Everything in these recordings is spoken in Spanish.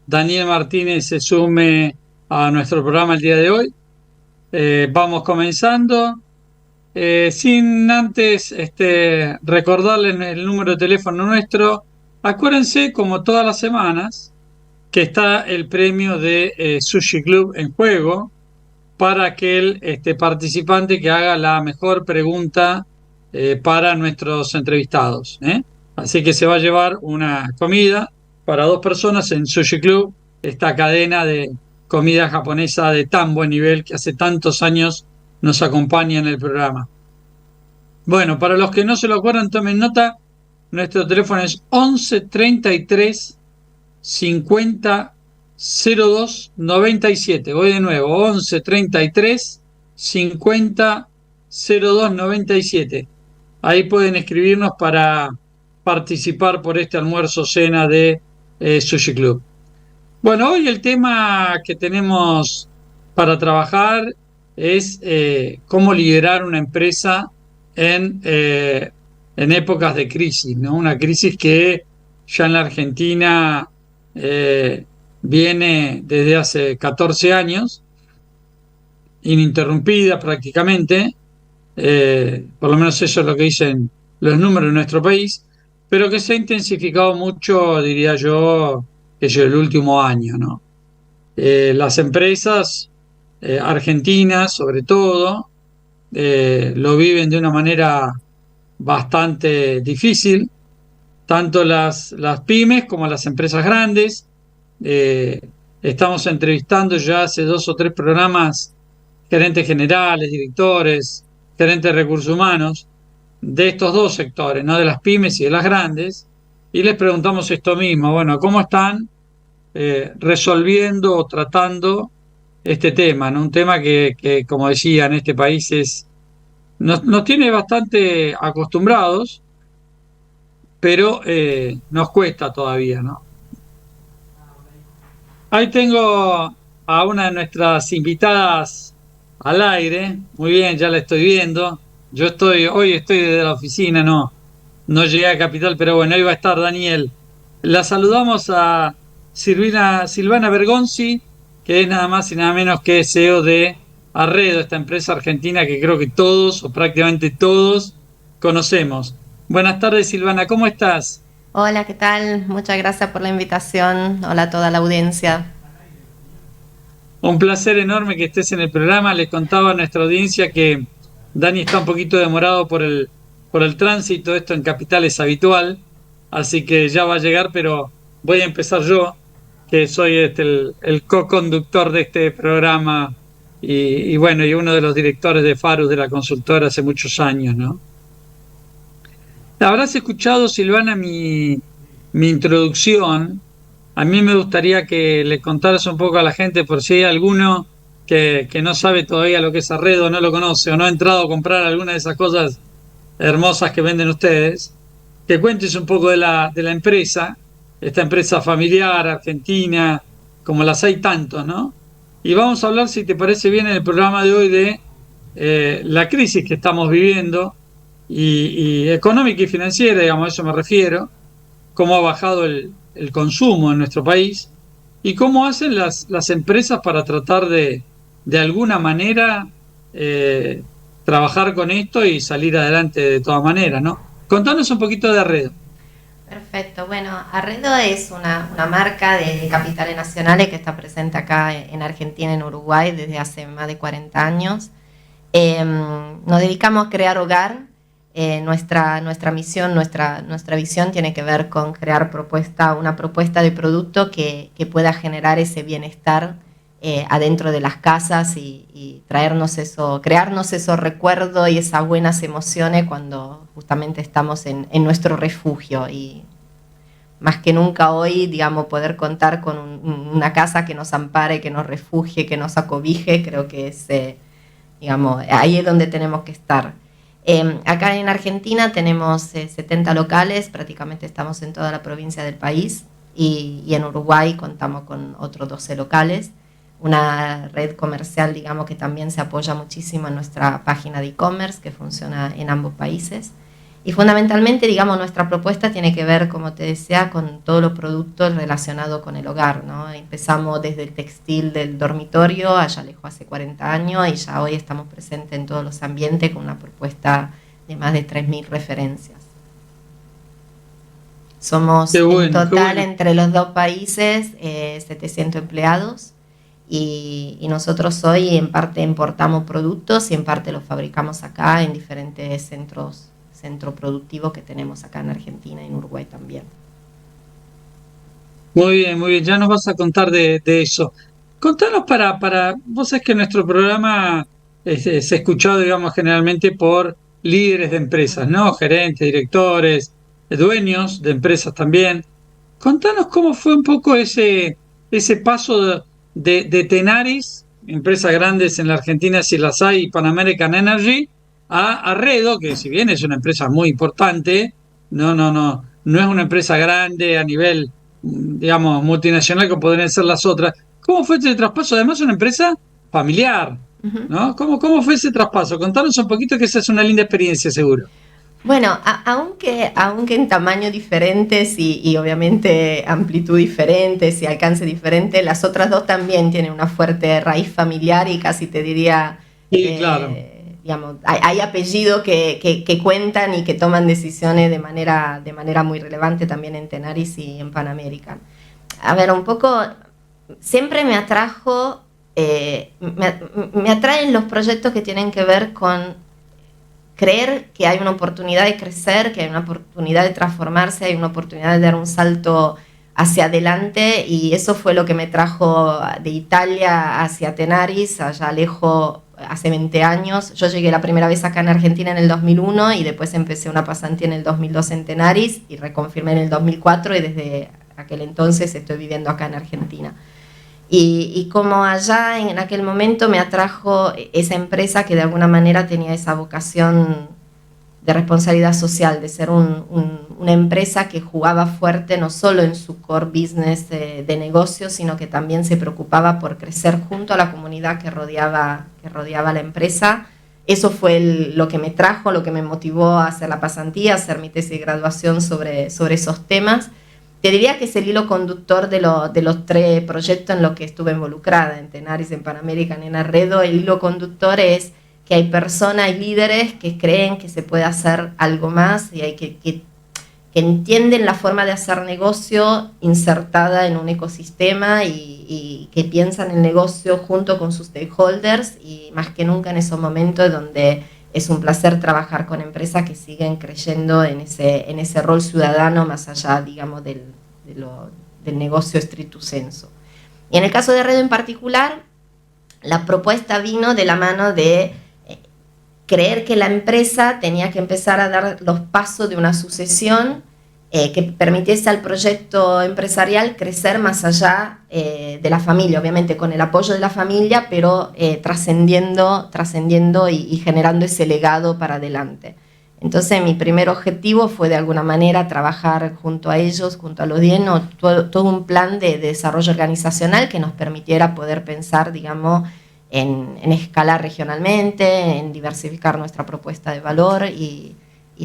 Daniel Martínez se sume a nuestro programa el día de hoy. Vamos comenzando. Sin antes recordarles el número de teléfono nuestro. Acuérdense, como todas las semanas, que está el premio de Sushi Club en juego para aquel participante que haga la mejor pregunta para nuestros entrevistados, ¿eh? Así que se va a llevar una comida para dos personas en Sushi Club, esta cadena de comida japonesa de tan buen nivel que hace tantos años nos acompaña en el programa. Bueno, para los que no se lo acuerdan, tomen nota, nuestro teléfono es 11 33 50 02 97. Voy de nuevo, 11 33 50 02 97. Ahí pueden escribirnos para participar por este almuerzo cena de Sushi Club. Bueno, hoy el tema que tenemos para trabajar es cómo liderar una empresa en épocas de crisis, ¿no? Una crisis que ya en la Argentina eh, viene desde hace 14 años, ininterrumpida prácticamente, por lo menos eso es lo que dicen los números de nuestro país, pero que se ha intensificado mucho, diría yo, el último año, ¿no? Las empresas argentinas, sobre todo, lo viven de una manera bastante difícil, tanto las pymes como las empresas grandes. Eh, Estamos entrevistando ya hace dos o tres programas gerentes generales, directores, gerentes de recursos humanos de estos dos sectores, ¿no? De las pymes y de las grandes, y les preguntamos esto mismo, bueno, ¿cómo están resolviendo o tratando este tema, ¿no? Un tema que, como decía, en este país nos tiene bastante acostumbrados, pero nos cuesta todavía, ¿no? Ahí tengo a una de nuestras invitadas al aire. Muy bien, ya la estoy viendo. Hoy estoy desde la oficina, no llegué a Capital, pero bueno, ahí va a estar Daniel. La saludamos a Silvana Bergonzi, que es nada más y nada menos que CEO de Arredo, esta empresa argentina que creo que todos o prácticamente todos conocemos. Buenas tardes, Silvana, ¿cómo estás? Hola, ¿qué tal? Muchas gracias por la invitación. Hola a toda la audiencia. Un placer enorme que estés en el programa. Les contaba a nuestra audiencia que Dani está un poquito demorado por el tránsito. Esto en Capital es habitual, así que ya va a llegar, pero voy a empezar yo, que soy el co-conductor de este programa y bueno, y uno de los directores de Farus, de la consultora, hace muchos años, ¿no? Habrás escuchado, Silvana, mi introducción. A mí me gustaría que le contaras un poco a la gente por si hay alguno que no sabe todavía lo que es Arredo, no lo conoce o no ha entrado a comprar alguna de esas cosas hermosas que venden ustedes, que cuentes un poco de la empresa, esta empresa familiar argentina, como las hay tantos, ¿no? Y vamos a hablar, si te parece bien, en el programa de hoy de la crisis que estamos viviendo y económica y financiera, digamos, a eso me refiero, cómo ha bajado el consumo en nuestro país y cómo hacen las empresas para tratar de alguna manera eh, trabajar con esto y salir adelante de todas maneras, ¿no? Contanos un poquito de Arredo. Perfecto. Bueno, Arredo es una marca de capitales nacionales que está presente acá en Argentina, en Uruguay, desde hace más de 40 años. Nos dedicamos a crear hogar. Nuestra misión, nuestra visión tiene que ver con crear una propuesta de producto que pueda generar ese bienestar adentro de las casas y crearnos esos recuerdos y esas buenas emociones cuando justamente estamos en nuestro refugio. Y más que nunca hoy, digamos, poder contar con una casa que nos ampare, que nos refugie, que nos acobije, creo que es, digamos, ahí es donde tenemos que estar. Acá en Argentina tenemos 70 locales, prácticamente estamos en toda la provincia del país y en Uruguay contamos con otros 12 locales, una red comercial, digamos, que también se apoya muchísimo en nuestra página de e-commerce que funciona en ambos países. Y fundamentalmente, digamos, nuestra propuesta tiene que ver, como te decía, con todos los productos relacionados con el hogar, ¿no? Empezamos desde el textil del dormitorio, allá lejos hace 40 años, y ya hoy estamos presentes en todos los ambientes con una propuesta de más de 3.000 referencias. Somos en total entre los dos países 700 empleados y nosotros hoy en parte importamos productos y en parte los fabricamos acá en diferentes centro productivo que tenemos acá en Argentina y en Uruguay también. Muy bien, ya nos vas a contar de eso. Contanos vos sabés que nuestro programa es escuchado, digamos, generalmente por líderes de empresas, ¿no? Gerentes, directores, dueños de empresas también. Contanos cómo fue un poco ese paso de Tenaris, empresas grandes en la Argentina, si las hay, Pan American Energy, a Arredo, que si bien es una empresa muy importante, no es una empresa grande a nivel, digamos, multinacional como podrían ser las otras. ¿Cómo fue ese traspaso? Además, una empresa familiar, ¿no? ¿Cómo fue ese traspaso? Contanos un poquito, que esa es una linda experiencia, seguro. Bueno, aunque en tamaño diferentes y obviamente amplitud diferentes y alcance diferente, las otras dos también tienen una fuerte raíz familiar y casi te diría, Sí, claro. digamos, hay apellidos que cuentan y que toman decisiones de manera muy relevante también en Tenaris y en Pan American. A ver, un poco, siempre me atrajo, me atraen los proyectos que tienen que ver con creer que hay una oportunidad de crecer, que hay una oportunidad de transformarse, hay una oportunidad de dar un salto hacia adelante, y eso fue lo que me trajo de Italia hacia Tenaris, allá lejos, hace 20 años. Yo llegué la primera vez acá en Argentina en el 2001 y después empecé una pasantía en el 2002 en Tenaris y reconfirmé en el 2004 y desde aquel entonces estoy viviendo acá en Argentina. Y como allá en aquel momento me atrajo esa empresa que de alguna manera tenía esa vocación de responsabilidad social, de ser una empresa que jugaba fuerte no solo en su core business de negocio, sino que también se preocupaba por crecer junto a la comunidad que rodeaba la empresa. Eso fue lo que me trajo, lo que me motivó a hacer la pasantía, a hacer mi tesis de graduación sobre esos temas. Te diría que es el hilo conductor de los 3 proyectos en los que estuve involucrada, en Tenaris, en Pan American, en Arredo. El hilo conductor es que hay personas y líderes que creen que se puede hacer algo más y hay que entienden la forma de hacer negocio insertada en un ecosistema y que piensan el negocio junto con sus stakeholders, y más que nunca en esos momentos donde es un placer trabajar con empresas que siguen creyendo en ese rol ciudadano más allá, digamos, del negocio stricto sensu. Y en el caso de Arredo en particular, la propuesta vino de la mano de creer que la empresa tenía que empezar a dar los pasos de una sucesión que permitiese al proyecto empresarial crecer más allá de la familia, obviamente con el apoyo de la familia, pero trascendiendo y generando ese legado para adelante. Entonces mi primer objetivo fue de alguna manera trabajar junto a ellos, junto a los DIEN, todo un plan de desarrollo organizacional que nos permitiera poder pensar, digamos, en escalar regionalmente, en diversificar nuestra propuesta de valor y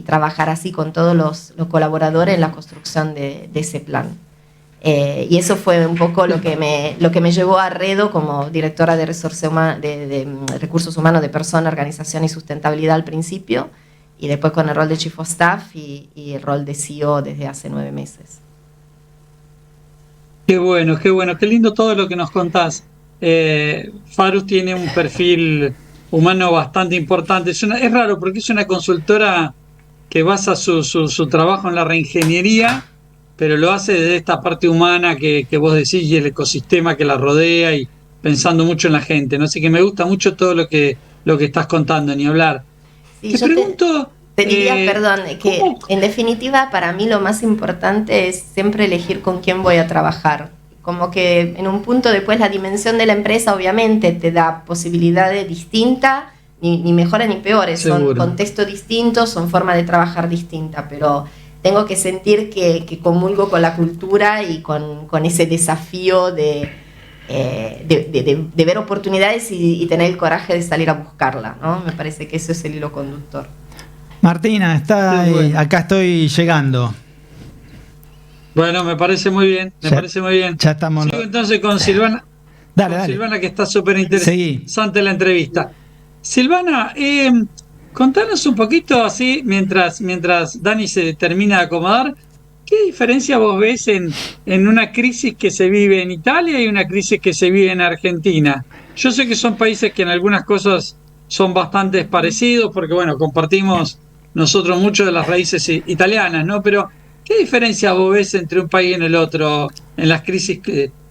trabajar así con todos los colaboradores en la construcción de ese plan. Y eso fue un poco lo que me llevó a Arredo como directora de recursos humanos de persona, organización y sustentabilidad al principio, y después con el rol de Chief of Staff y el rol de CEO desde hace 9 meses. Qué bueno, qué lindo todo lo que nos contás. Farus tiene un perfil humano bastante importante. Es raro porque es una consultora que basa su trabajo en la reingeniería, pero lo hace desde esta parte humana que vos decís y el ecosistema que la rodea, y pensando mucho en la gente, ¿no? Así que me gusta mucho todo lo que estás contando, ni hablar. Sí, te pregunto... Te diría, perdón, que ¿cómo? En definitiva para mí lo más importante es siempre elegir con quién voy a trabajar. Como que en un punto después la dimensión de la empresa obviamente te da posibilidades distintas, ni mejores ni peores, Seguro. Son contextos distintos, son formas de trabajar distintas, pero tengo que sentir que comulgo con la cultura y con ese desafío de ver oportunidades y tener el coraje de salir a buscarla, ¿no? Me parece que eso es el hilo conductor. Martina, está Bueno. acá estoy llegando. Bueno, me parece muy bien, me Ya, parece muy bien. ya estamos. Sigo entonces con Silvana. Dale, Con dale. Silvana, que está súper Seguí. interesante la entrevista. Silvana, contanos un poquito así, mientras Dani se termina de acomodar, ¿qué diferencia vos ves en una crisis que se vive en Italia y una crisis que se vive en Argentina? Yo sé que son países que en algunas cosas son bastante parecidos, porque bueno, compartimos nosotros mucho de las raíces italianas, ¿no? Pero ¿qué diferencia vos ves entre un país y el otro en las crisis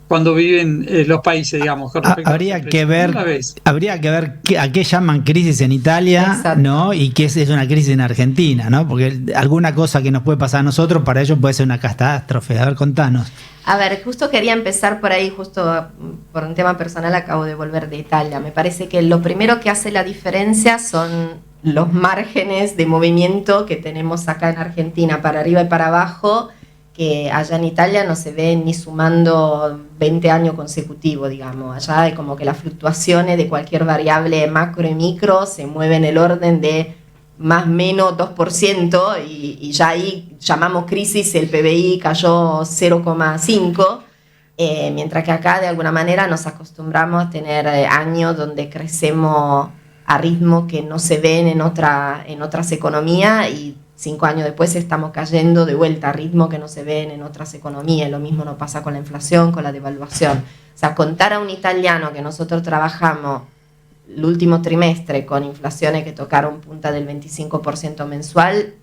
cuando viven los países, digamos, con respecto a las Habría que empresas? ¿Cómo la ver, ves? a qué llaman crisis en Italia, Exacto. ¿no? Y qué es una crisis en Argentina, ¿no? Porque alguna cosa que nos puede pasar a nosotros, para ellos puede ser una catástrofe. A ver, contanos. A ver, justo quería empezar por ahí, justo por un tema personal, acabo de volver de Italia. Me parece que lo primero que hace la diferencia son los márgenes de movimiento que tenemos acá en Argentina, para arriba y para abajo, que allá en Italia no se ven ni sumando 20 años consecutivos, digamos. Allá hay como que las fluctuaciones de cualquier variable macro y micro se mueven en el orden de más o menos 2%, y ya ahí llamamos crisis, el PBI cayó 0,5%, mientras que acá de alguna manera nos acostumbramos a tener años donde crecemos a ritmo que no se ven en otras economías, y 5 años después estamos cayendo de vuelta a ritmo que no se ven en otras economías. Lo mismo nos pasa con la inflación, con la devaluación. O sea, contar a un italiano que nosotros trabajamos el último trimestre con inflaciones que tocaron punta del 25% mensual,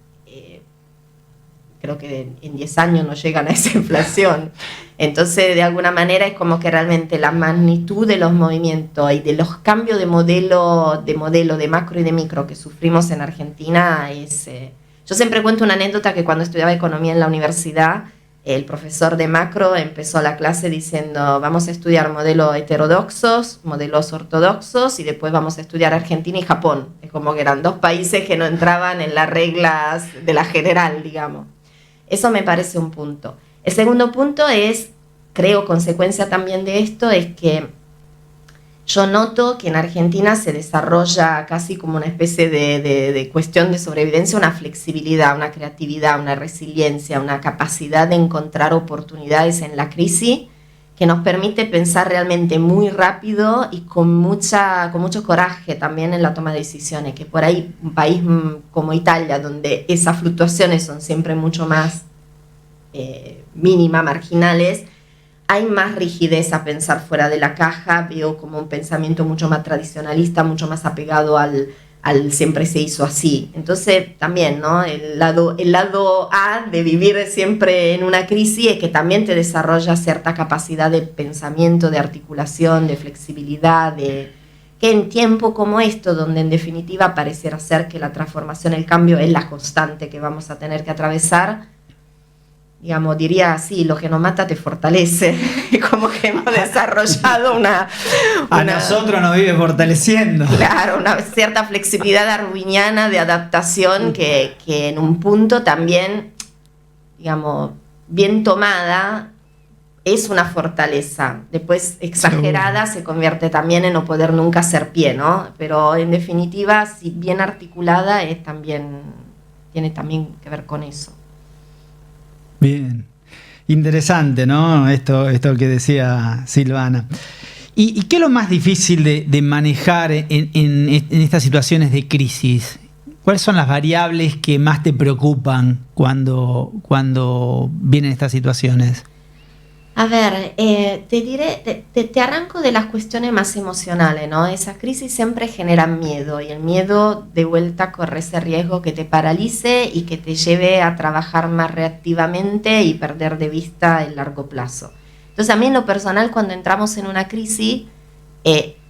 creo que en 10 años no llegan a esa inflación. Entonces, de alguna manera es como que realmente la magnitud de los movimientos y de los cambios de modelo de macro y de micro que sufrimos en Argentina es... yo siempre cuento una anécdota, que cuando estudiaba economía en la universidad, el profesor de macro empezó la clase diciendo: vamos a estudiar modelos heterodoxos, modelos ortodoxos, y después vamos a estudiar Argentina y Japón. Es como que eran dos países que no entraban en las reglas de la general, digamos. Eso me parece un punto. El segundo punto es, creo, consecuencia también de esto, es que yo noto que en Argentina se desarrolla casi como una especie de cuestión de sobrevivencia, una flexibilidad, una creatividad, una resiliencia, una capacidad de encontrar oportunidades en la crisis, que nos permite pensar realmente muy rápido y con mucho coraje también en la toma de decisiones, que por ahí un país como Italia, donde esas fluctuaciones son siempre mucho más mínimas, marginales, hay más rigidez a pensar fuera de la caja. Veo como un pensamiento mucho más tradicionalista, mucho más apegado al siempre se hizo así. Entonces también, ¿no? El lado A de vivir siempre en una crisis es que también te desarrolla cierta capacidad de pensamiento, de articulación, de flexibilidad, que en tiempo como esto, donde en definitiva pareciera ser que la transformación, el cambio es la constante que vamos a tener que atravesar, digamos, diría así: lo que nos mata te fortalece. Como que hemos desarrollado A nosotros nos vive fortaleciendo. Claro, una cierta flexibilidad darwiniana de adaptación que en un punto también, digamos, bien tomada, es una fortaleza. Después, exagerada, se convierte también en no poder nunca hacer pie, ¿no? Pero en definitiva, si bien articulada, tiene también que ver con eso. Bien, interesante, ¿no? Esto que decía Silvana. ¿Y qué es lo más difícil de manejar en estas situaciones de crisis? ¿Cuáles son las variables que más te preocupan cuando vienen estas situaciones? A ver, te diré, te arranco de las cuestiones más emocionales, ¿no? Esas crisis siempre generan miedo, y el miedo de vuelta corre ese riesgo que te paralice y que te lleve a trabajar más reactivamente y perder de vista el largo plazo. Entonces, a mí en lo personal, cuando entramos en una crisis,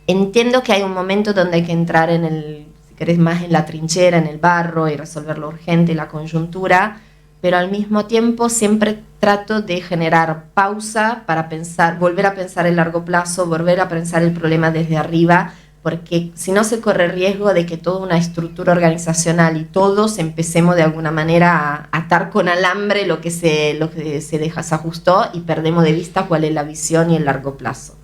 entiendo que hay un momento donde hay que entrar si querés, más en la trinchera, en el barro, y resolver lo urgente y la coyuntura, pero al mismo tiempo siempre trato de generar pausa para pensar, volver a pensar el largo plazo, volver a pensar el problema desde arriba, porque si no se corre riesgo de que toda una estructura organizacional y todos empecemos de alguna manera a atar con alambre lo que se ajustó, y perdemos de vista cuál es la visión y el largo plazo.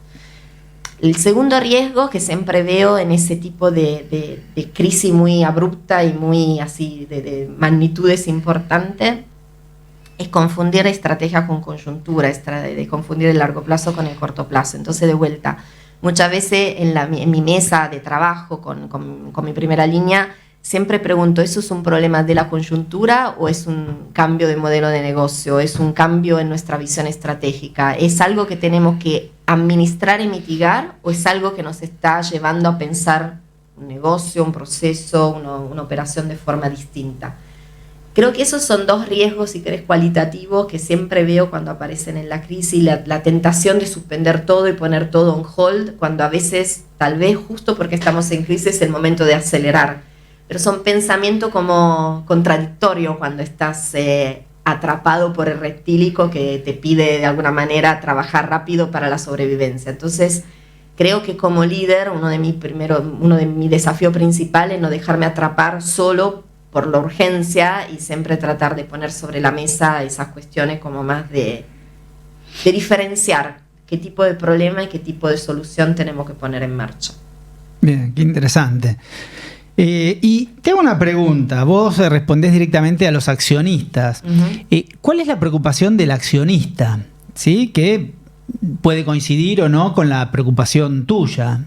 El segundo riesgo que siempre veo en ese tipo de crisis muy abrupta y muy así de magnitudes importantes es confundir estrategia con coyuntura, de confundir el largo plazo con el corto plazo. Entonces, de vuelta, muchas veces en mi mesa de trabajo con mi primera línea, siempre pregunto, ¿eso es un problema de la coyuntura o es un cambio de modelo de negocio? ¿Es un cambio en nuestra visión estratégica? ¿Es algo que tenemos que administrar y mitigar o es algo que nos está llevando a pensar un negocio, un proceso, una operación de forma distinta? Creo que esos son dos riesgos, si querés, cualitativos que siempre veo cuando aparecen en la crisis, la tentación de suspender todo y poner todo on hold, cuando a veces, tal vez justo porque estamos en crisis, es el momento de acelerar. Pero son pensamientos como contradictorios cuando estás atrapado por el reptílico que te pide de alguna manera trabajar rápido para la sobrevivencia. Entonces, creo que como líder, uno de mis desafíos principales es no dejarme atrapar solo por la urgencia y siempre tratar de poner sobre la mesa esas cuestiones como más de diferenciar qué tipo de problema y qué tipo de solución tenemos que poner en marcha. Bien, qué interesante. Y te hago una pregunta, vos respondés directamente a los accionistas. ¿Cuál es la preocupación del accionista? ¿Sí? Que puede coincidir o no con la preocupación tuya.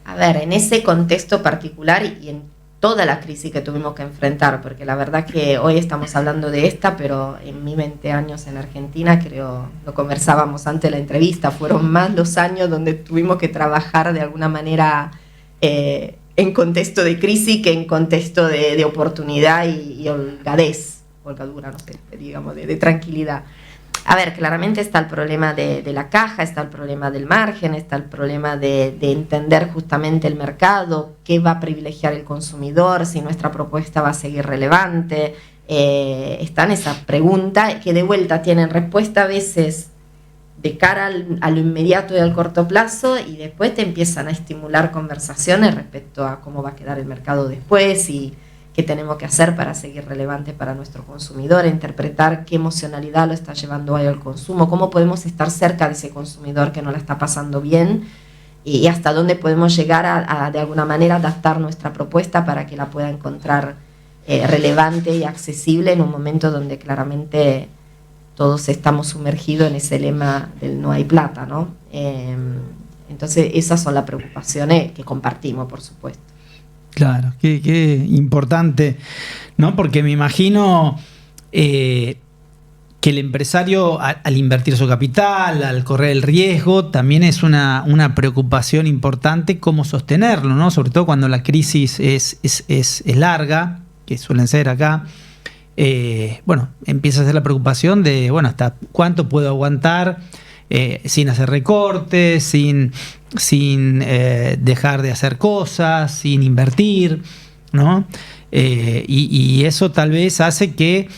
A ver, en ese contexto particular y en toda la crisis que tuvimos que enfrentar, porque la verdad que hoy estamos hablando de esta, pero en mis 20 años en Argentina, creo, lo conversábamos antes de la entrevista, fueron más los años donde tuvimos que trabajar de alguna manera en contexto de crisis que en contexto de oportunidad y holgadura, no sé, digamos, de tranquilidad. A ver, claramente está el problema de la caja, está el problema del margen, está el problema de entender justamente el mercado, qué va a privilegiar el consumidor, si nuestra propuesta va a seguir relevante. Están esas preguntas que de vuelta tienen respuesta a veces de cara a lo inmediato y al corto plazo, y después te empiezan a estimular conversaciones respecto a cómo va a quedar el mercado después y qué tenemos que hacer para seguir relevante para nuestro consumidor, interpretar qué emocionalidad lo está llevando ahí al consumo, cómo podemos estar cerca de ese consumidor que no la está pasando bien y hasta dónde podemos llegar a de alguna manera adaptar nuestra propuesta para que la pueda encontrar relevante y accesible en un momento donde claramente todos estamos sumergidos en ese lema del no hay plata, ¿no? Entonces esas son las preocupaciones que compartimos, por supuesto. Claro, qué importante, ¿no? Porque me imagino que el empresario al invertir su capital, al correr el riesgo, también es una preocupación importante cómo sostenerlo, ¿no? Sobre todo cuando la crisis es larga, que suelen ser acá. Bueno, empieza a ser la preocupación de, bueno, hasta cuánto puedo aguantar sin hacer recortes, sin dejar de hacer cosas, sin invertir, ¿no? Y eso tal vez hace que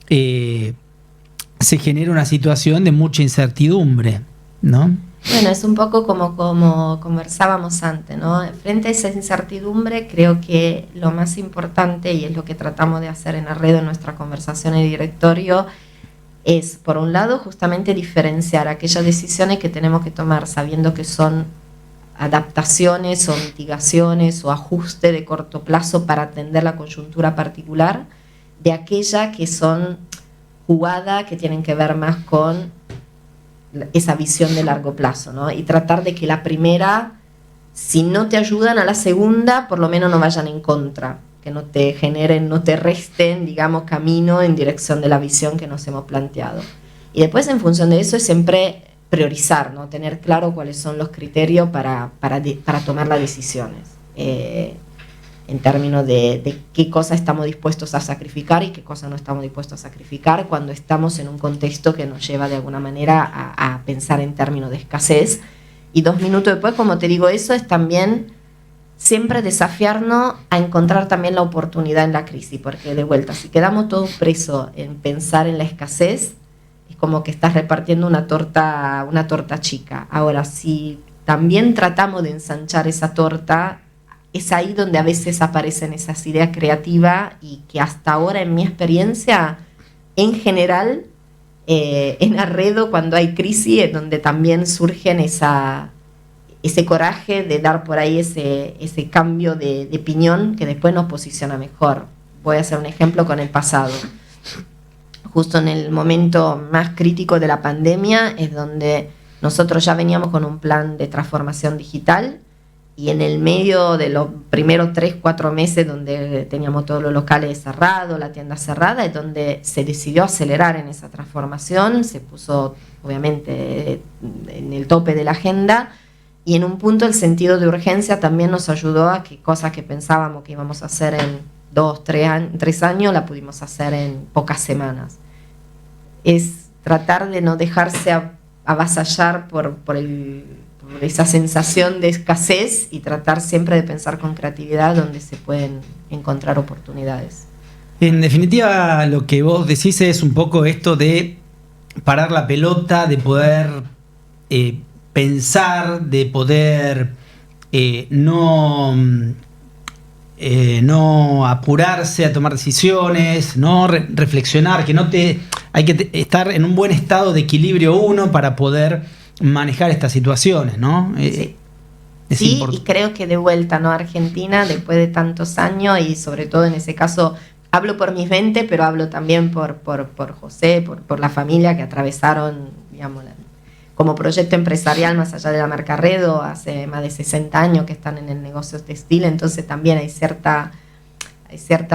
se genere una situación de mucha incertidumbre, ¿no? Bueno, es un poco como conversábamos antes, ¿no? Frente a esa incertidumbre, creo que lo más importante, y es lo que tratamos de hacer en Arredo en nuestra conversación en directorio, es, por un lado, justamente diferenciar aquellas decisiones que tenemos que tomar sabiendo que son adaptaciones o mitigaciones o ajustes de corto plazo para atender la coyuntura particular, de aquellas que son jugadas que tienen que ver más con esa visión de largo plazo, ¿no? Y tratar de que la primera, si no te ayudan a la segunda, por lo menos no vayan en contra, que no te generen, no te resten, digamos, camino en dirección de la visión que nos hemos planteado. Y después, en función de eso, es siempre priorizar, ¿no? Tener claro cuáles son los criterios para tomar las decisiones, en términos de qué cosas estamos dispuestos a sacrificar y qué cosas no estamos dispuestos a sacrificar cuando estamos en un contexto que nos lleva de alguna manera a pensar en términos de escasez. Y 2 minutos después, como te digo, eso es también siempre desafiarnos a encontrar también la oportunidad en la crisis, porque de vuelta, si quedamos todos presos en pensar en la escasez, es como que estás repartiendo una torta chica. Ahora, si también tratamos de ensanchar esa torta, es ahí donde a veces aparecen esas ideas creativas y que hasta ahora, en mi experiencia, en general, en Arredo, cuando hay crisis, es donde también surgen esas ese coraje de dar por ahí ese cambio de opinión que después nos posiciona mejor. Voy a hacer un ejemplo con el pasado. Justo en el momento más crítico de la pandemia es donde nosotros ya veníamos con un plan de transformación digital, y en el medio de los primeros 3-4 meses donde teníamos todos los locales cerrados, la tienda cerrada, es donde se decidió acelerar en esa transformación, se puso obviamente en el tope de la agenda, y en un punto el sentido de urgencia también nos ayudó a que cosas que pensábamos que íbamos a hacer en 2-3 años, la pudimos hacer en pocas semanas. Es tratar de no dejarse avasallar por esa sensación de escasez y tratar siempre de pensar con creatividad donde se pueden encontrar oportunidades. En definitiva, lo que vos decís es un poco esto de parar la pelota, de poder pensar, de poder no apurarse a tomar decisiones, no reflexionar, hay que estar en un buen estado de equilibrio uno para poder manejar estas situaciones, ¿no? Sí, y creo que de vuelta, ¿no? Argentina, después de tantos años, y sobre todo en ese caso, hablo por mis 20, pero hablo también por José, por la familia que atravesaron, digamos, como proyecto empresarial, más allá de la marca Arredo, hace más de 60 años que están en el negocio textil, entonces también hay cierta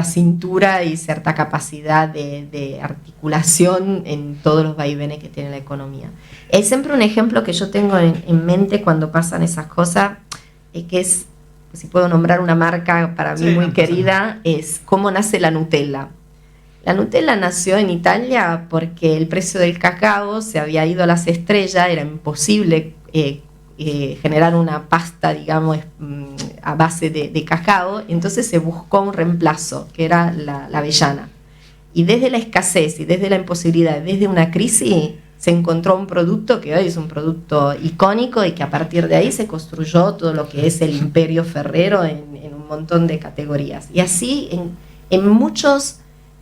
cintura y cierta capacidad de articulación en todos los vaivenes que tiene la economía. Es siempre un ejemplo que yo tengo en mente cuando pasan esas cosas, que es, si puedo nombrar una marca para mí muy querida, es cómo nace la Nutella. La Nutella nació en Italia porque el precio del cacao se había ido a las estrellas, era imposible generar una pasta, digamos, a base de cacao, entonces se buscó un reemplazo, que era la avellana. Y desde la escasez y desde la imposibilidad, desde una crisis, se encontró un producto que hoy es un producto icónico y que a partir de ahí se construyó todo lo que es el imperio ferrero en un montón de categorías. Y así en muchos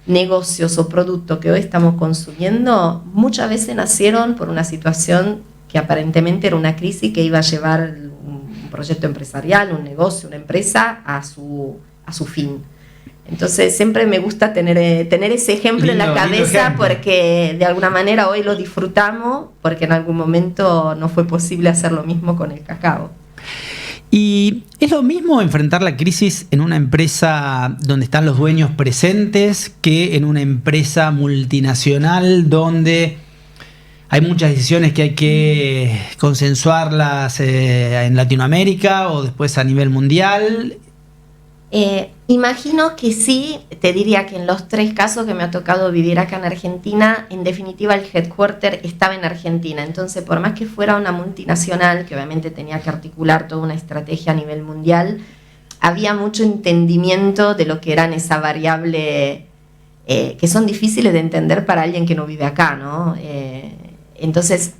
negocios o productos que hoy estamos consumiendo, muchas veces nacieron por una situación que aparentemente era una crisis que iba a llevar un proyecto empresarial, un negocio, una empresa a su fin. Entonces siempre me gusta tener ese ejemplo en la cabeza, porque de alguna manera hoy lo disfrutamos, porque en algún momento no fue posible hacer lo mismo con el cacao. ¿Y es lo mismo enfrentar la crisis en una empresa donde están los dueños presentes que en una empresa multinacional donde hay muchas decisiones que hay que consensuarlas en Latinoamérica o después a nivel mundial? Imagino que sí. Te diría que en los 3 casos que me ha tocado vivir acá en Argentina, en definitiva el headquarter estaba en Argentina, entonces por más que fuera una multinacional, que obviamente tenía que articular toda una estrategia a nivel mundial, había mucho entendimiento de lo que eran esa variable que son difíciles de entender para alguien que no vive acá, ¿no? Entonces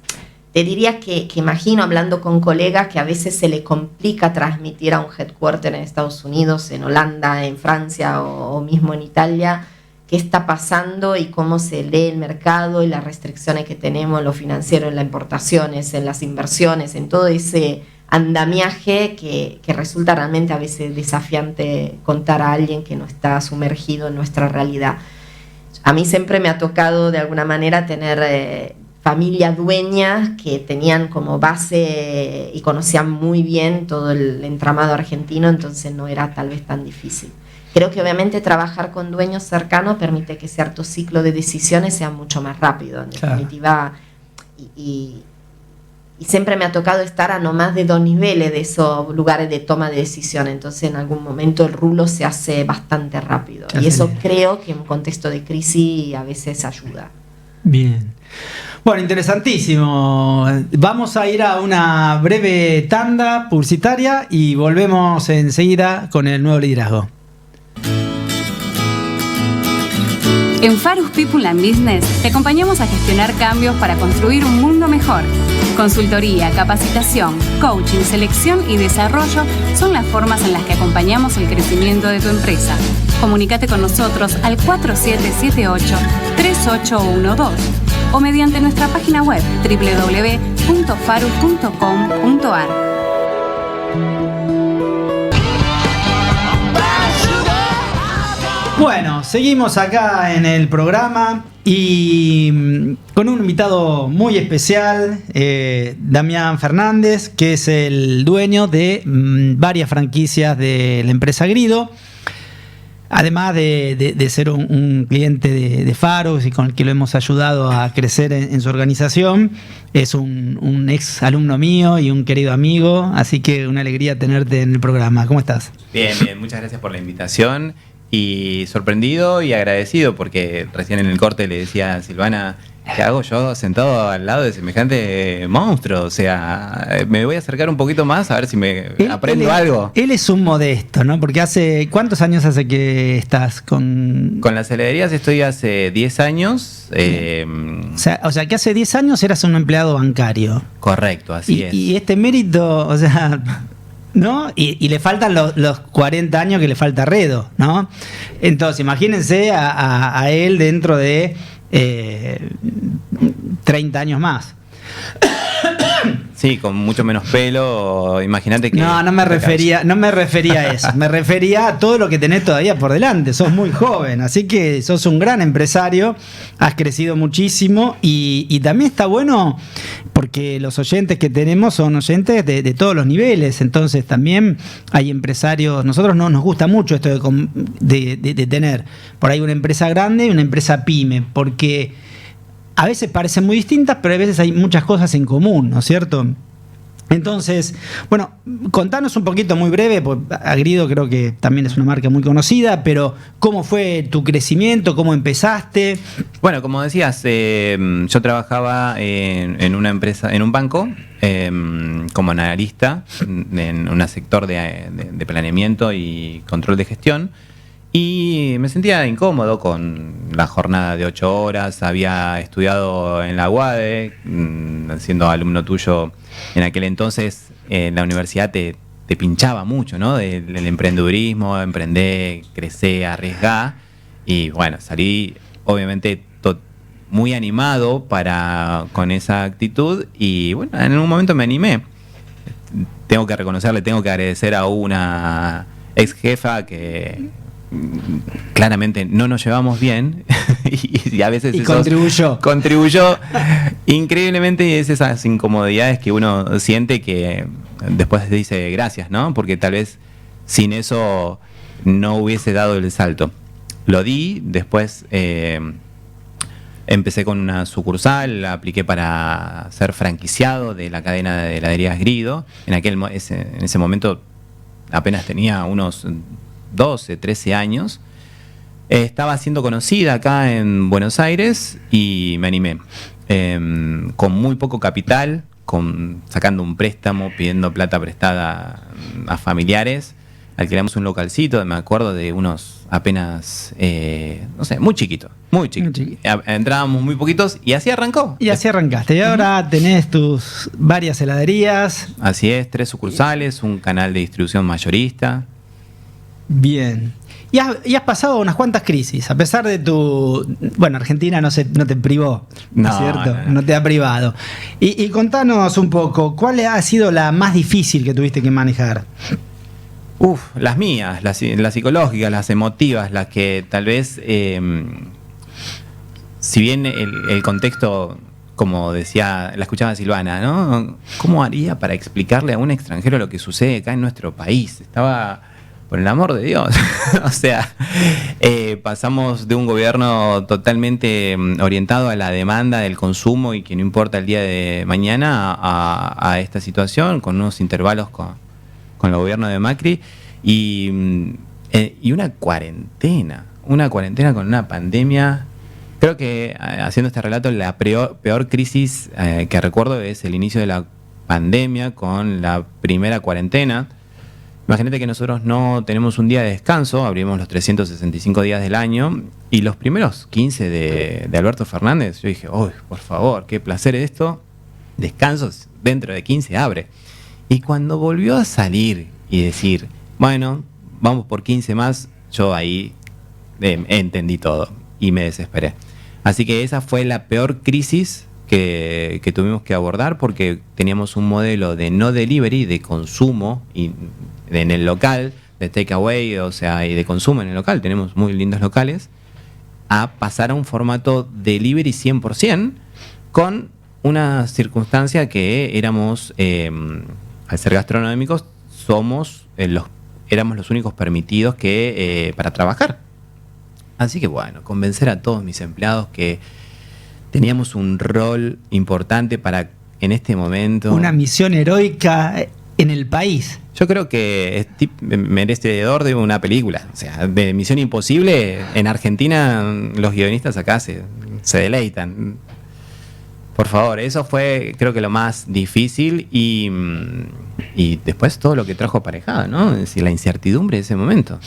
te diría que imagino, hablando con colegas, que a veces se le complica transmitir a un headquarter en Estados Unidos, en Holanda, en Francia o mismo en Italia, qué está pasando y cómo se lee el mercado y las restricciones que tenemos en lo financiero, en las importaciones, en las inversiones, en todo ese andamiaje que resulta realmente a veces desafiante contar a alguien que no está sumergido en nuestra realidad. A mí siempre me ha tocado de alguna manera tener familias dueñas que tenían como base y conocían muy bien todo el entramado argentino, entonces no era tal vez tan difícil. Creo que obviamente trabajar con dueños cercanos permite que cierto ciclo de decisiones sea mucho más rápido, en definitiva, y siempre me ha tocado estar a no más de 2 niveles de esos lugares de toma de decisión, entonces en algún momento el rulo se hace bastante rápido, y eso creo que en un contexto de crisis a veces ayuda. Bien. Bueno, interesantísimo. Vamos a ir a una breve tanda publicitaria y volvemos enseguida con el nuevo liderazgo. En Farus People and Business te acompañamos a gestionar cambios para construir un mundo mejor. Consultoría, capacitación, coaching, selección y desarrollo son las formas en las que acompañamos el crecimiento de tu empresa. Comunícate con nosotros al 4778-3812 o mediante nuestra página web www.farus.com.ar. Bueno, seguimos acá en el programa y con un invitado muy especial, Damián Fernández, que es el dueño de varias franquicias de la empresa Grido. Además de ser un cliente de Faros y con el que lo hemos ayudado a crecer en su organización, es un ex alumno mío y un querido amigo, así que una alegría tenerte en el programa. ¿Cómo estás? Bien, muchas gracias por la invitación y sorprendido y agradecido porque recién en el corte le decía a Silvana, ¿qué hago yo sentado al lado de semejante monstruo? O sea, me voy a acercar un poquito más a ver si aprendo algo. Él es un modesto, ¿no? Porque ¿cuántos años hace que estás con...? Con las heladerías estoy hace 10 años. O sea, que hace 10 años eras un empleado bancario. Correcto, así es. Y este mérito, o sea... ¿no? Y le faltan los 40 años que le falta a Redo, ¿no? Entonces, imagínense a él dentro de 30 años más. Sí, con mucho menos pelo, imagínate que... No me refería a eso. Me refería a todo lo que tenés todavía por delante. Sos muy joven, así que sos un gran empresario, has crecido muchísimo y también está bueno porque los oyentes que tenemos son oyentes de todos los niveles, entonces también hay empresarios. Nosotros no nos gusta mucho esto de tener por ahí una empresa grande y una empresa pyme, porque a veces parecen muy distintas, pero a veces hay muchas cosas en común, ¿no es cierto? Entonces, bueno, contanos un poquito muy breve, porque Agrido creo que también es una marca muy conocida, pero ¿cómo fue tu crecimiento? ¿Cómo empezaste? Bueno, como decías, yo trabajaba en una empresa, en un banco, como analista, en un sector de planeamiento y control de gestión. Y me sentía incómodo con la jornada de 8 horas, había estudiado en la UADE, siendo alumno tuyo en aquel entonces, en la universidad te pinchaba mucho, ¿no? Del emprendedurismo, emprender, crecer, arriesgar, y bueno, salí obviamente muy animado con esa actitud y bueno, en un momento me animé. Tengo que reconocerle, tengo que agradecer a una ex jefa que... claramente no nos llevamos bien y a veces contribuyó increíblemente, y es esas incomodidades que uno siente que después dice gracias, ¿no? Porque tal vez sin eso no hubiese dado el salto. Lo di, después empecé con una sucursal, apliqué para ser franquiciado de la cadena de heladerías Grido. En ese momento apenas tenía unos 12, 13 años. Estaba siendo conocida acá en Buenos Aires y me animé. Con muy poco capital, sacando un préstamo, pidiendo plata prestada a familiares. Alquilamos un localcito, me acuerdo, de unos apenas, no sé, muy chiquito. Entrábamos muy poquitos y así arrancó. Y así arrancaste. Y ahora tenés tus varias heladerías. Así es, 3 sucursales, un canal de distribución mayorista. Bien. Y has pasado unas cuantas crisis, a pesar de Bueno, Argentina no te privó, ¿no es cierto? No te ha privado. Y contanos un poco, ¿cuál ha sido la más difícil que tuviste que manejar? Las mías, las psicológicas, las emotivas, las que tal vez, si bien el contexto, como decía, la escuchaba Silvana, ¿no? ¿Cómo haría para explicarle a un extranjero lo que sucede acá en nuestro país? Estaba... por el amor de Dios. O sea, pasamos de un gobierno totalmente orientado a la demanda del consumo y que no importa el día de mañana a esta situación, con unos intervalos con el gobierno de Macri y una cuarentena con una pandemia. Creo que haciendo este relato, la peor crisis que recuerdo es el inicio de la pandemia con la primera cuarentena. Imagínate que nosotros no tenemos un día de descanso, abrimos los 365 días del año y los primeros 15 de Alberto Fernández, yo dije, ¡uy, por favor, qué placer esto! Descansos, dentro de 15 abre. Y cuando volvió a salir y decir, bueno, vamos por 15 más, yo ahí entendí todo y me desesperé. Así que esa fue la peor crisis que tuvimos que abordar porque teníamos un modelo de no delivery, de consumo y en el local, de takeaway, o sea, y de consumo en el local, tenemos muy lindos locales, a pasar a un formato delivery 100%, con una circunstancia que éramos, al ser gastronómicos, éramos los únicos permitidos para trabajar. Así que bueno, convencer a todos mis empleados que teníamos un rol importante para, en este momento... Una misión heroica en el país. Yo creo que es merecedor de una película. O sea, de Misión Imposible, en Argentina los guionistas acá se deleitan. Por favor, eso fue, creo que lo más difícil y después todo lo que trajo aparejado, ¿no? Es decir, la incertidumbre de ese momento,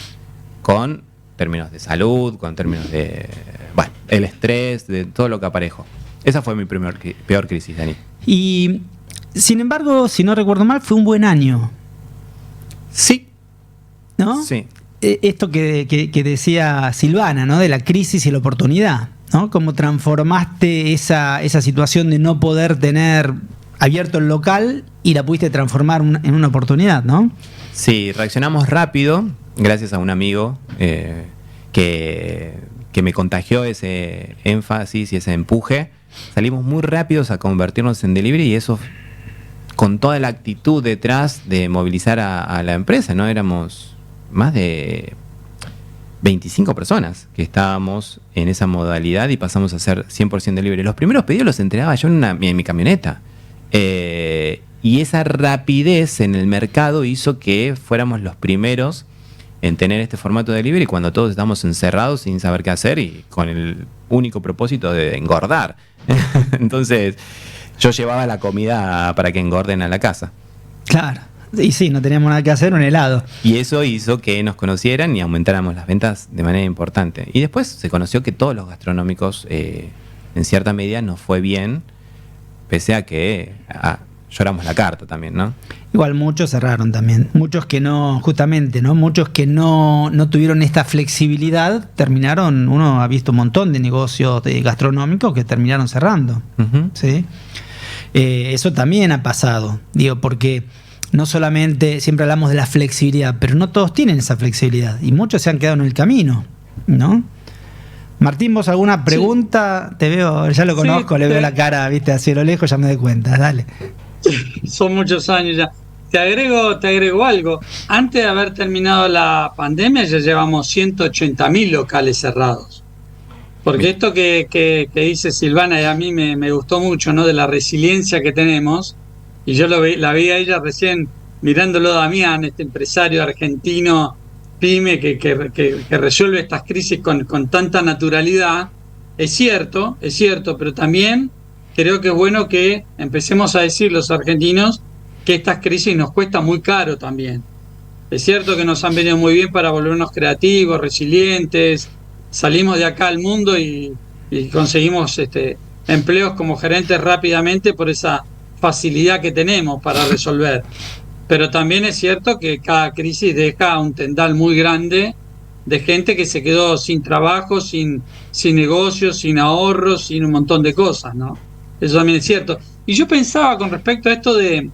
con términos de salud, con términos de, bueno, el estrés, de todo lo que aparejó. Esa fue mi peor crisis, Dani. Y, sin embargo, si no recuerdo mal, fue un buen año. Sí. ¿No? Sí. Esto que decía Silvana, ¿no? De la crisis y la oportunidad, ¿no? Cómo transformaste esa situación de no poder tener abierto el local y la pudiste transformar en una oportunidad, ¿no? Sí, reaccionamos rápido, gracias a un amigo que me contagió ese énfasis y ese empuje. Salimos muy rápidos a convertirnos en delivery y eso con toda la actitud detrás de movilizar a la empresa, ¿no? Éramos más de 25 personas que estábamos en esa modalidad y pasamos a ser 100% delivery. Los primeros pedidos los entregaba yo en mi camioneta. Y esa rapidez en el mercado hizo que fuéramos los primeros en tener este formato de delivery cuando todos estamos encerrados sin saber qué hacer y con el único propósito de engordar. Entonces, yo llevaba la comida para que engorden a la casa. Claro. Y sí, no teníamos nada que hacer, un helado. Y eso hizo que nos conocieran y aumentáramos las ventas de manera importante. Y después se conoció que todos los gastronómicos, en cierta medida, nos fue bien, pese a que lloramos la carta también, ¿no? Igual muchos cerraron también. Muchos que no, justamente, ¿no? Muchos que no tuvieron esta flexibilidad, terminaron, uno ha visto un montón de negocios gastronómicos que terminaron cerrando. Uh-huh. ¿Sí? Eso también ha pasado, digo, porque no solamente siempre hablamos de la flexibilidad, pero no todos tienen esa flexibilidad y muchos se han quedado en el camino, ¿no? Martín, ¿vos alguna pregunta? Sí. Te veo, ya lo conozco, sí, le veo la cara, viste, así a lo lejos, ya me doy cuenta, dale. Son muchos años ya. Te agrego algo. Antes de haber terminado la pandemia ya llevamos 180.000 locales cerrados. Porque esto que dice Silvana y a mí me gustó mucho, ¿no? De la resiliencia que tenemos. Y yo la vi a ella recién mirándolo a Damián, este empresario argentino, pyme, que resuelve estas crisis con tanta naturalidad. Es cierto, pero también creo que es bueno que empecemos a decir los argentinos que estas crisis nos cuestan muy caro también. Es cierto que nos han venido muy bien para volvernos creativos, resilientes, salimos de acá al mundo y conseguimos empleos como gerentes rápidamente por esa facilidad que tenemos para resolver. Pero también es cierto que cada crisis deja un tendal muy grande de gente que se quedó sin trabajo, sin negocios, sin ahorros, sin un montón de cosas, ¿no? Eso también es cierto. Y yo pensaba con respecto a esto de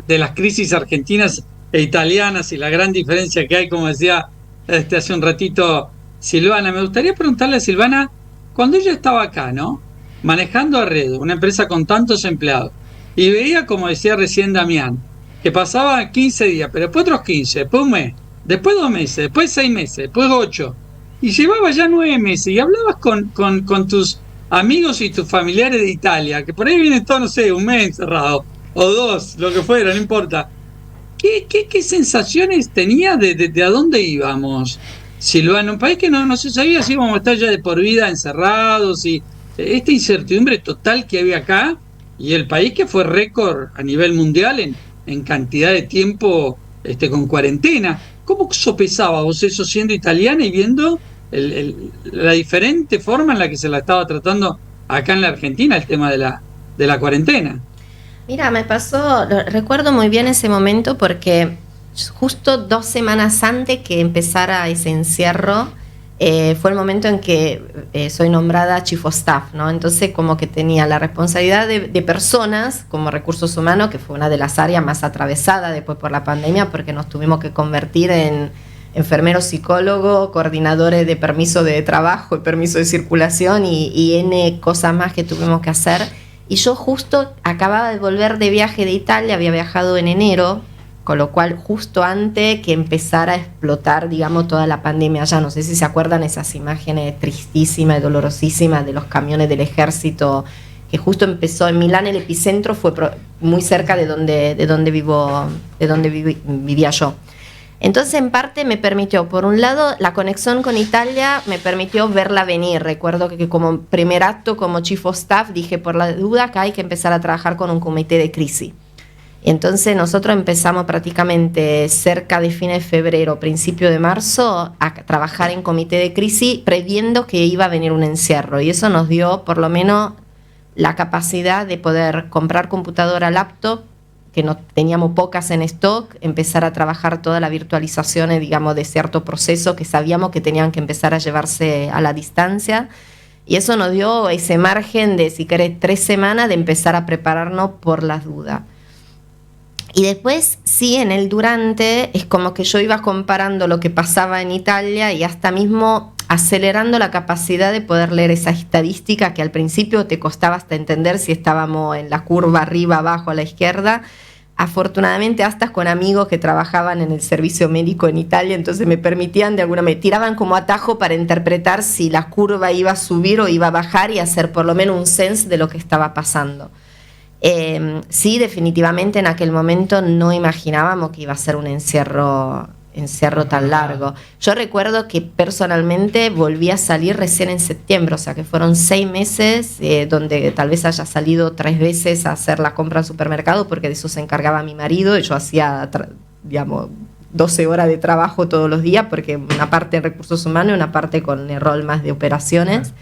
las crisis argentinas e italianas y la gran diferencia que hay, como decía hace un ratito Silvana, me gustaría preguntarle a Silvana, cuando ella estaba acá, ¿no? Manejando Arredo, una empresa con tantos empleados, y veía, como decía recién Damián, que pasaba 15 días, pero después otros 15, después un mes, después 2 meses, después 6 meses, después 8, y llevaba ya 9 meses, y hablabas con tus amigos y tus familiares de Italia, que por ahí vienen todos, no sé, un mes encerrado, o 2, lo que fuera, no importa. ¿Qué sensaciones tenía de a dónde íbamos, Silvana? Un país que no se sabía si íbamos a estar ya de por vida encerrados, y esta incertidumbre total que había acá, y el país que fue récord a nivel mundial en cantidad de tiempo con cuarentena. ¿Cómo sopesaba vos eso siendo italiana y viendo la diferente forma en la que se la estaba tratando acá en la Argentina el tema de la cuarentena? Mira, me pasó, recuerdo muy bien ese momento porque justo 2 semanas antes que empezara ese encierro, fue el momento en que soy nombrada Chief of Staff, ¿no? Entonces como que tenía la responsabilidad de personas como recursos humanos, que fue una de las áreas más atravesadas después por la pandemia, porque nos tuvimos que convertir en enfermeros, psicólogos, coordinadores de permiso de trabajo y permiso de circulación y N cosas más que tuvimos que hacer. Y yo justo acababa de volver de viaje de Italia, había viajado en enero, con lo cual justo antes que empezara a explotar, digamos, toda la pandemia allá. No sé si se acuerdan esas imágenes tristísimas y dolorosísimas de los camiones del ejército, que justo empezó en Milán, el epicentro fue muy cerca de donde vivía yo. Entonces, en parte me permitió, por un lado, la conexión con Italia me permitió verla venir. Recuerdo que como primer acto, como Chief of Staff, dije, por la duda que hay que empezar a trabajar con un comité de crisis. Entonces nosotros empezamos prácticamente cerca de fines de febrero, principio de marzo, a trabajar en comité de crisis previendo que iba a venir un encierro, y eso nos dio por lo menos la capacidad de poder comprar computadora, laptop, que no teníamos pocas en stock, empezar a trabajar toda la virtualización, digamos, de cierto proceso que sabíamos que tenían que empezar a llevarse a la distancia, y eso nos dio ese margen de, si querés, 3 semanas de empezar a prepararnos por las dudas. Y después, sí, en el durante, es como que yo iba comparando lo que pasaba en Italia y hasta mismo acelerando la capacidad de poder leer esa estadística que al principio te costaba hasta entender si estábamos en la curva arriba, abajo, a la izquierda. Afortunadamente, hasta con amigos que trabajaban en el servicio médico en Italia, entonces me permitían, me tiraban como atajo para interpretar si la curva iba a subir o iba a bajar y hacer por lo menos un sense de lo que estaba pasando. Sí, definitivamente en aquel momento no imaginábamos que iba a ser un encierro tan largo. Yo recuerdo que personalmente volví a salir recién en septiembre, o sea que fueron 6 meses donde tal vez haya salido 3 veces a hacer la compra al supermercado, porque de eso se encargaba mi marido, y yo hacía, 12 horas de trabajo todos los días, porque una parte en recursos humanos y una parte con el rol más de operaciones.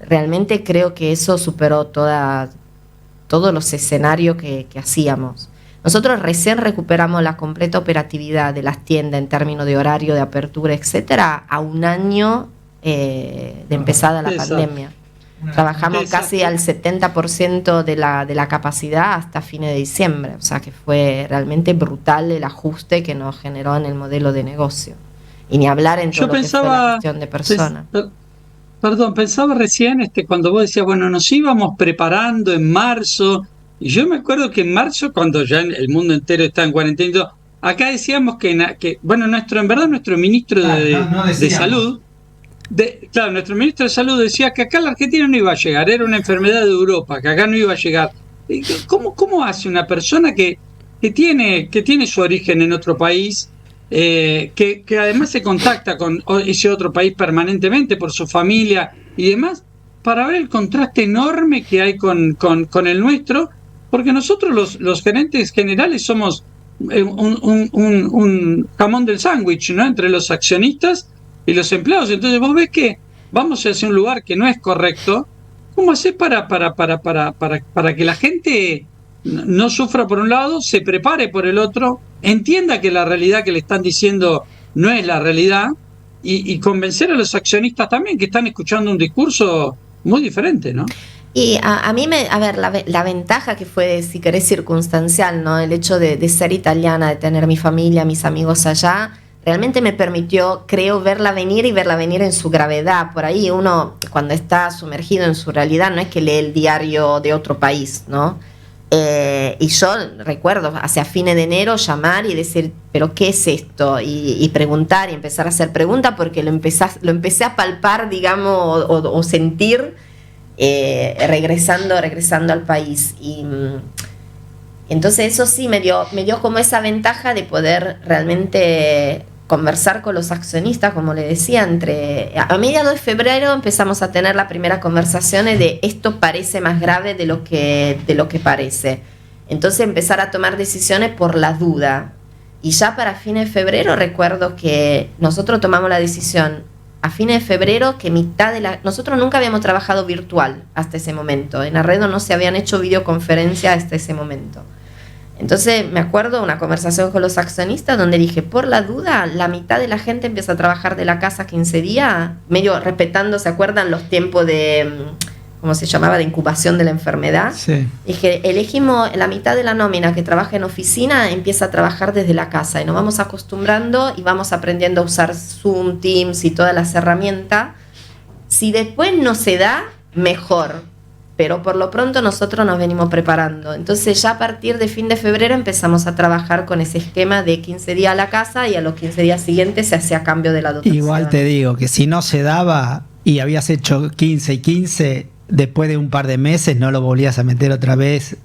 Realmente creo que eso superó todos los escenarios que hacíamos. Nosotros recién recuperamos la completa operatividad de las tiendas en términos de horario, de apertura, etcétera, a un año de empezada la pandemia. Trabajamos casi al 70% de la capacidad hasta fines de diciembre, o sea que fue realmente brutal el ajuste que nos generó en el modelo de negocio. Y ni hablar en todo lo que fue la gestión de personas. Perdón, pensaba recién cuando vos decías, bueno, nos íbamos preparando en marzo, y yo me acuerdo que en marzo, cuando ya el mundo entero está en cuarentena, acá decíamos que bueno, nuestro ministro de Salud, nuestro ministro de Salud decía que acá la Argentina no iba a llegar, era una enfermedad de Europa, que acá no iba a llegar. ¿Cómo hace una persona que tiene su origen en otro país, que además se contacta con ese otro país permanentemente por su familia y demás, para ver el contraste enorme que hay con el nuestro? Porque nosotros los gerentes generales somos un jamón del sándwich, ¿no?, entre los accionistas y los empleados. Entonces vos ves que vamos hacia un lugar que no es correcto. ¿Cómo haces para que la gente no sufra por un lado, se prepare por el otro, entienda que la realidad que le están diciendo no es la realidad, y convencer a los accionistas también, que están escuchando un discurso muy diferente, ¿no? Y a mí, la ventaja que fue, si querés, circunstancial, ¿no? El hecho de ser italiana, de tener mi familia, mis amigos allá, realmente me permitió, creo, verla venir y verla venir en su gravedad. Por ahí uno, cuando está sumergido en su realidad, no es que lee el diario de otro país, ¿no? Y yo recuerdo hacia fines de enero llamar y decir, ¿pero qué es esto? Y preguntar y empezar a hacer preguntas, porque lo empecé a palpar, digamos, o sentir regresando al país. Y entonces eso sí me dio como esa ventaja de poder realmente conversar con los accionistas, como le decía, a mediados de febrero empezamos a tener las primeras conversaciones de esto parece más grave de lo que parece. Entonces empezar a tomar decisiones por la duda. Y ya para fines de febrero recuerdo que nosotros tomamos la decisión a fines de febrero que nosotros nunca habíamos trabajado virtual hasta ese momento. En Arredo no se habían hecho videoconferencias hasta ese momento. Entonces me acuerdo una conversación con los accionistas donde dije, por la duda, la mitad de la gente empieza a trabajar de la casa 15 días, medio respetando, ¿se acuerdan los tiempos de, ¿cómo se llamaba?, de incubación de la enfermedad? Sí. Dije, elegimos la mitad de la nómina que trabaja en oficina, empieza a trabajar desde la casa y nos vamos acostumbrando y vamos aprendiendo a usar Zoom, Teams y todas las herramientas. Si después no se da, mejor. Pero por lo pronto nosotros nos venimos preparando. Entonces ya a partir de fin de febrero empezamos a trabajar con ese esquema de 15 días a la casa y a los 15 días siguientes se hacía cambio de la dotación. Igual te digo que si no se daba y habías hecho 15 y 15, después de un par de meses no lo volvías a meter otra vez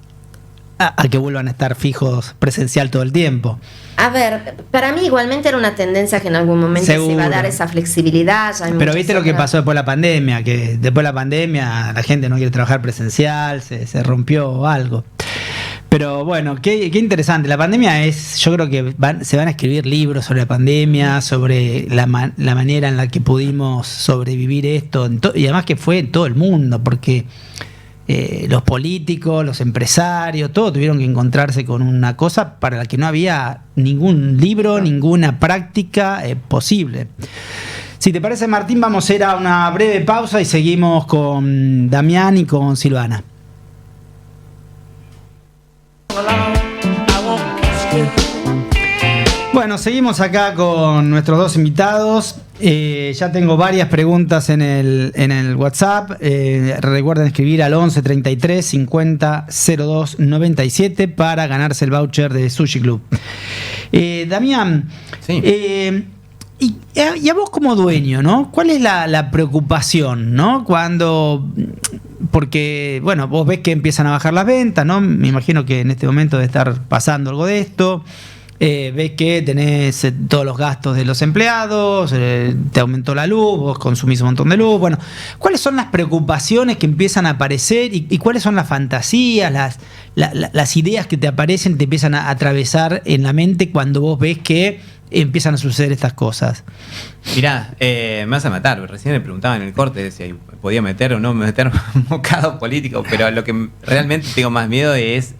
a que vuelvan a estar fijos presencial todo el tiempo. A ver, para mí igualmente era una tendencia que en algún momento Seguro. se iba a dar esa flexibilidad. Ya hay Pero muchas viste lo que otras- pasó después de la pandemia, que después de la pandemia la gente no quiere trabajar presencial, se rompió algo. Pero bueno, qué interesante. La pandemia yo creo que se van a escribir libros sobre la pandemia, sobre la manera en la que pudimos sobrevivir esto, y además que fue en todo el mundo, porque los políticos, los empresarios, todos tuvieron que encontrarse con una cosa para la que no había ningún libro, ninguna práctica posible. Si te parece, Martín, vamos a ir a una breve pausa y seguimos con Damián y con Silvana. Bueno, seguimos acá con nuestros dos invitados. Ya tengo varias preguntas en el WhatsApp. Recuerden escribir al 11 33 50 02 97 para ganarse el voucher de Sushi Club. Damián, Sí. y a vos como dueño, ¿no? ¿Cuál es la preocupación, ¿no? Porque, bueno, vos ves que empiezan a bajar las ventas, ¿no? Me imagino que en este momento debe estar pasando algo de esto. Ves que tenés todos los gastos de los empleados, te aumentó la luz, vos consumís un montón de luz. Bueno, ¿cuáles son las preocupaciones que empiezan a aparecer y cuáles son las fantasías, las ideas que te aparecen, te empiezan a atravesar en la mente cuando vos ves que empiezan a suceder estas cosas? Mirá, me vas a matar. Recién me preguntaba en el corte si podía meter o no meter un bocado político, pero lo que realmente tengo más miedo es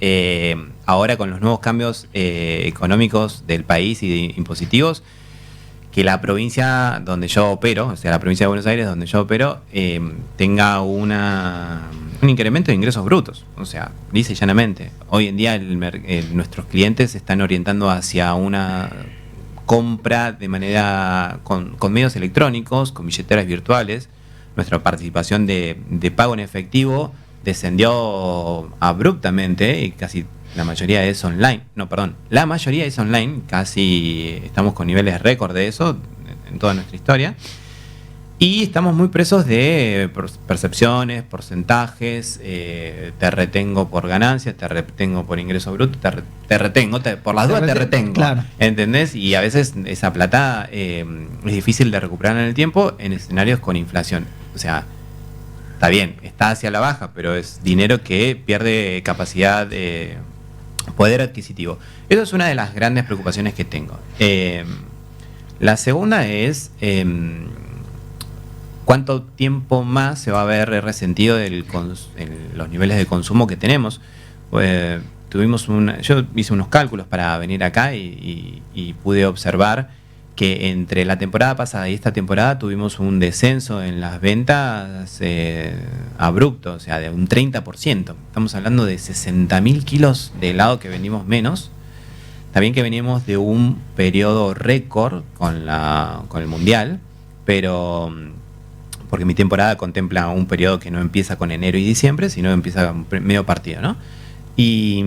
ahora con los nuevos cambios económicos del país y de impositivos, que la provincia donde yo opero, o sea, la provincia de Buenos Aires donde yo opero, tenga un incremento de ingresos brutos. O sea, lisa y llanamente. Hoy en día nuestros clientes se están orientando hacia una compra de manera con medios electrónicos, con billeteras virtuales. Nuestra participación de pago en efectivo descendió abruptamente y casi la mayoría es online. No, perdón, la mayoría es online, casi estamos con niveles récord de eso en toda nuestra historia. Y estamos muy presos de percepciones, porcentajes, te retengo por ganancias, te retengo por ingreso bruto, te retengo, por las dudas te retengo. Claro. ¿Entendés? Y a veces esa plata es difícil de recuperar en el tiempo en escenarios con inflación. O sea, está bien, está hacia la baja, pero es dinero que pierde capacidad de poder adquisitivo. Eso es una de las grandes preocupaciones que tengo. La segunda es cuánto tiempo más se va a ver resentido en los niveles de consumo que tenemos. Yo hice unos cálculos para venir acá y pude observar que entre la temporada pasada y esta temporada tuvimos un descenso en las ventas abrupto, o sea, de un 30%. Estamos hablando de 60.000 kilos de helado que vendimos menos. También que veníamos de un periodo récord con el Mundial, pero porque mi temporada contempla un periodo que no empieza con enero y diciembre, sino empieza medio partido, ¿no? Y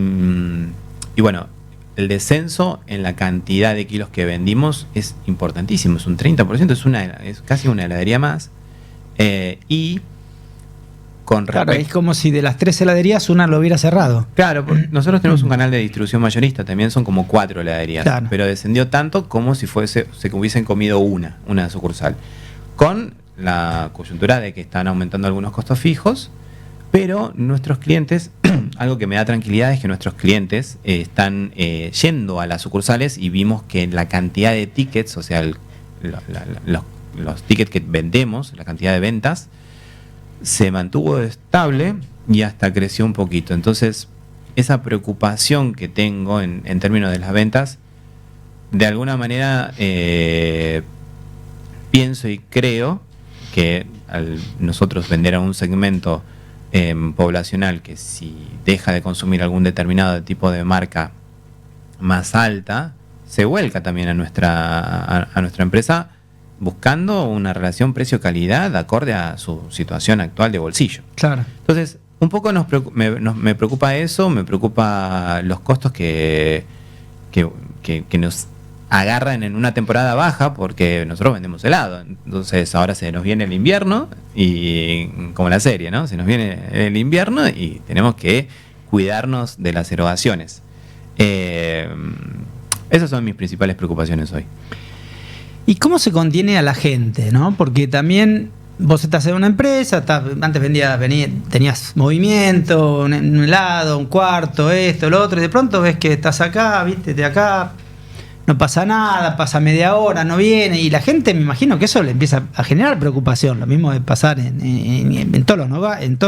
bueno, el descenso en la cantidad de kilos que vendimos es importantísimo, es un 30%, es casi una heladería más. Y con Claro, respecto... es como si de las 3 heladerías una lo hubiera cerrado. Claro, nosotros tenemos un canal de distribución mayorista, también son como 4 heladerías, Claro. pero descendió tanto como si se hubiesen comido una sucursal. Con la coyuntura de que están aumentando algunos costos fijos, pero nuestros clientes, algo que me da tranquilidad es que nuestros clientes están yendo a las sucursales y vimos que la cantidad de tickets, o sea, los tickets que vendemos, la cantidad de ventas, se mantuvo estable y hasta creció un poquito. Entonces, esa preocupación que tengo en términos de las ventas, de alguna manera pienso y creo que al nosotros vender a un segmento poblacional que si deja de consumir algún determinado tipo de marca más alta, se vuelca también a nuestra empresa buscando una relación precio-calidad acorde a su situación actual de bolsillo. Claro. Entonces, un poco me preocupa eso, me preocupa los costos que nos agarran en una temporada baja, porque nosotros vendemos helado. Entonces ahora se nos viene el invierno, y como la serie, ¿no? Se nos viene el invierno y tenemos que cuidarnos de las erogaciones. Esas son mis principales preocupaciones hoy. ¿Y cómo se contiene a la gente, no? Porque también vos estás en una empresa, antes tenías movimiento, un helado, un cuarto, esto, lo otro, y de pronto ves que estás acá, viste, de acá, no pasa nada, pasa media hora, no viene, y la gente, me imagino que eso le empieza a generar preocupación. Lo mismo de pasar en todos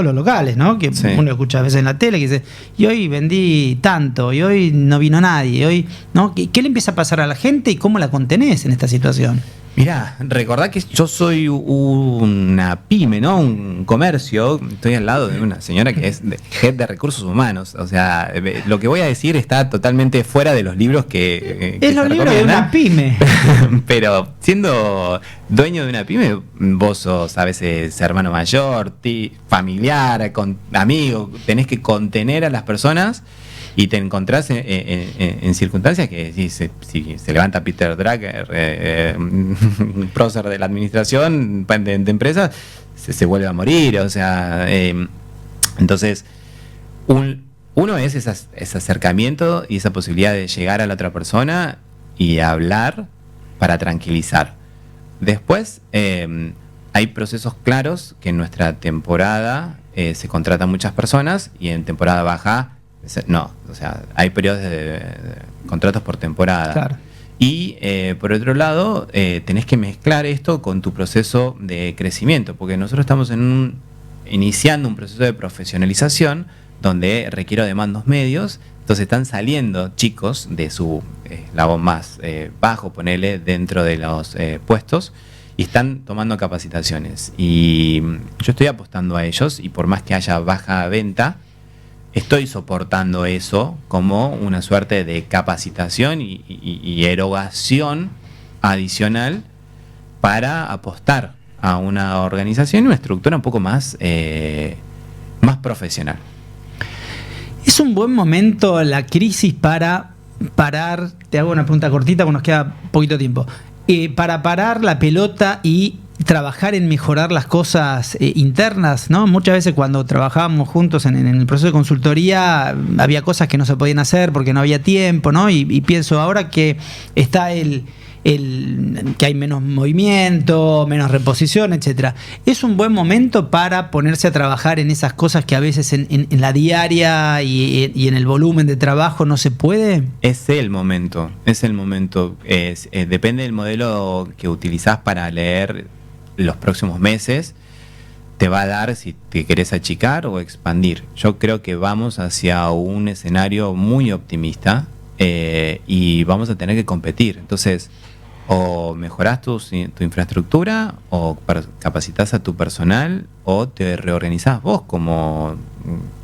los locales, ¿no? Que sí. Uno escucha a veces en la tele que dice, y hoy vendí tanto, y hoy no vino nadie, hoy, ¿no? ¿Qué le empieza a pasar a la gente y cómo la contenés en esta situación? Mirá, recordá que yo soy una pyme, ¿no? Un comercio. Estoy al lado de una señora que es head de recursos humanos. O sea, lo que voy a decir está totalmente fuera de los libros que es los libros de una pyme. Pero siendo dueño de una pyme, vos sos a veces hermano mayor, familiar, amigo. Tenés que contener a las personas. Y te encontrás en circunstancias que si se levanta Peter Drucker, prócer de la administración de empresas, se vuelve a morir. O sea, entonces, uno es ese acercamiento y esa posibilidad de llegar a la otra persona y hablar para tranquilizar. Después, hay procesos claros que en nuestra temporada se contratan muchas personas y en temporada baja no, o sea, hay periodos de contratos por temporada. Claro. Y por otro lado, tenés que mezclar esto con tu proceso de crecimiento, porque nosotros estamos iniciando un proceso de profesionalización donde requiero de mandos medios. Entonces están saliendo chicos de su eslabón más bajo, ponele, dentro de los puestos, y están tomando capacitaciones. Y yo estoy apostando a ellos, y por más que haya baja venta, estoy soportando eso como una suerte de capacitación y erogación adicional para apostar a una organización y una estructura un poco más profesional. Es un buen momento la crisis para parar, te hago una pregunta cortita porque nos queda poquito tiempo, para parar la pelota y trabajar en mejorar las cosas internas, ¿no? Muchas veces cuando trabajábamos juntos en el proceso de consultoría había cosas que no se podían hacer porque no había tiempo, ¿no? Y pienso ahora que está que hay menos movimiento, menos reposición, etcétera. ¿Es un buen momento para ponerse a trabajar en esas cosas que a veces en la diaria y en el volumen de trabajo no se puede? Es el momento. Depende del modelo que utilizás para leer los próximos meses, te va a dar si te querés achicar o expandir. Yo creo que vamos hacia un escenario muy optimista y vamos a tener que competir. Entonces, o mejorás tu infraestructura, o capacitás a tu personal, o te reorganizás vos, como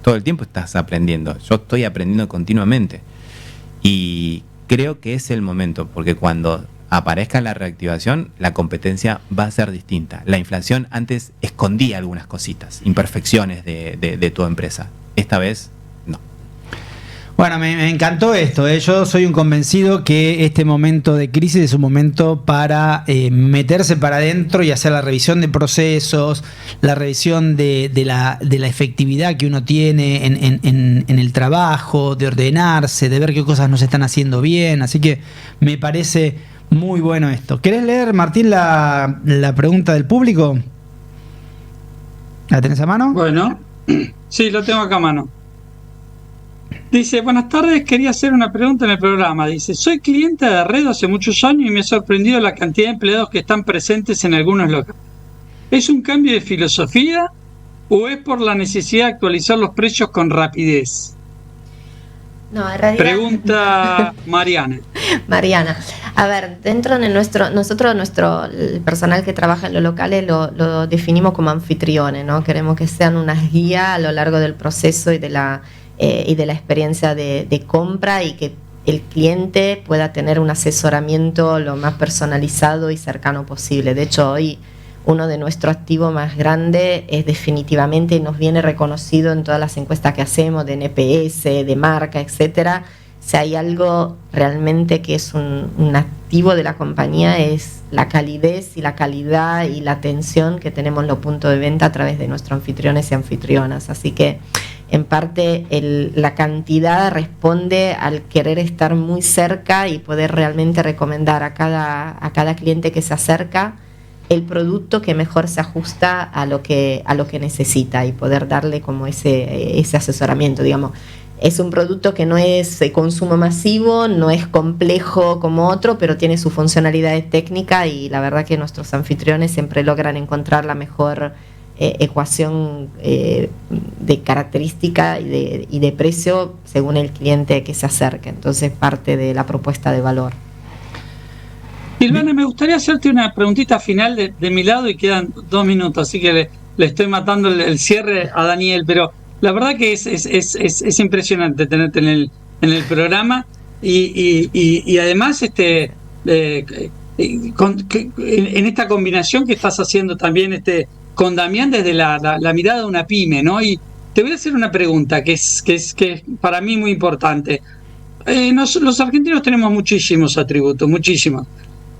todo el tiempo estás aprendiendo. Yo estoy aprendiendo continuamente. Y creo que es el momento, porque cuando aparezca la reactivación, la competencia va a ser distinta. La inflación antes escondía algunas cositas, imperfecciones de tu empresa. Esta vez, no. Bueno, me encantó esto. Yo soy un convencido que este momento de crisis es un momento para meterse para adentro y hacer la revisión de procesos, la revisión de la efectividad que uno tiene en el trabajo, de ordenarse, de ver qué cosas no se están haciendo bien. Así que me parece muy bueno esto. ¿Querés leer, Martín, la pregunta del público? ¿La tenés a mano? Bueno, sí, lo tengo acá a mano. Dice, buenas tardes, quería hacer una pregunta en el programa. Dice, soy cliente de Arredo hace muchos años y me ha sorprendido la cantidad de empleados que están presentes en algunos locales. ¿Es un cambio de filosofía o es por la necesidad de actualizar los precios con rapidez? No, en realidad. Pregunta Mariana. Mariana, a ver, dentro de el personal que trabaja en los locales lo definimos como anfitriones, ¿no? Queremos que sean unas guías a lo largo del proceso y de la experiencia de compra, y que el cliente pueda tener un asesoramiento lo más personalizado y cercano posible. De hecho, hoy uno de nuestros activos más grandes es definitivamente, y nos viene reconocido en todas las encuestas que hacemos de NPS, de marca, etcétera. Si hay algo realmente que es un activo de la compañía, es la calidez y la calidad y la atención que tenemos en los puntos de venta a través de nuestros anfitriones y anfitrionas. Así que en parte la cantidad responde al querer estar muy cerca y poder realmente recomendar a cada cliente que se acerca el producto que mejor se ajusta a lo que necesita, y poder darle como ese asesoramiento, digamos. Es un producto que no es de consumo masivo, no es complejo como otro, pero tiene su funcionalidad técnica, y la verdad que nuestros anfitriones siempre logran encontrar la mejor ecuación de característica y de precio según el cliente que se acerque. Entonces, parte de la propuesta de valor. Silvana, me gustaría hacerte una preguntita final de mi lado, y quedan 2 minutos, así que le estoy matando el cierre a Daniel, pero la verdad que es impresionante tenerte en el programa, y además en esta combinación que estás haciendo también con Damián desde la mirada de una pyme, ¿no? Y te voy a hacer una pregunta que es para mí muy importante. Los argentinos tenemos muchísimos atributos, muchísimos.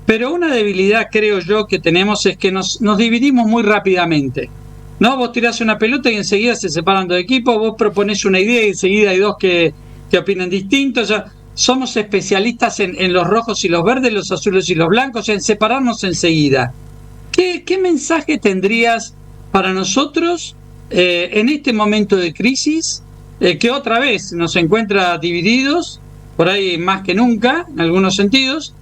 Pero una debilidad, creo yo, que tenemos es que nos dividimos muy rápidamente, ¿no? Vos tirás una pelota y enseguida se separan dos equipos, vos proponés una idea y enseguida hay dos que opinan distinto. Ya somos especialistas en los rojos y los verdes, los azules y los blancos, en separarnos enseguida. ¿Qué mensaje tendrías para nosotros en este momento de crisis, que otra vez nos encuentra divididos, por ahí más que nunca, en algunos sentidos?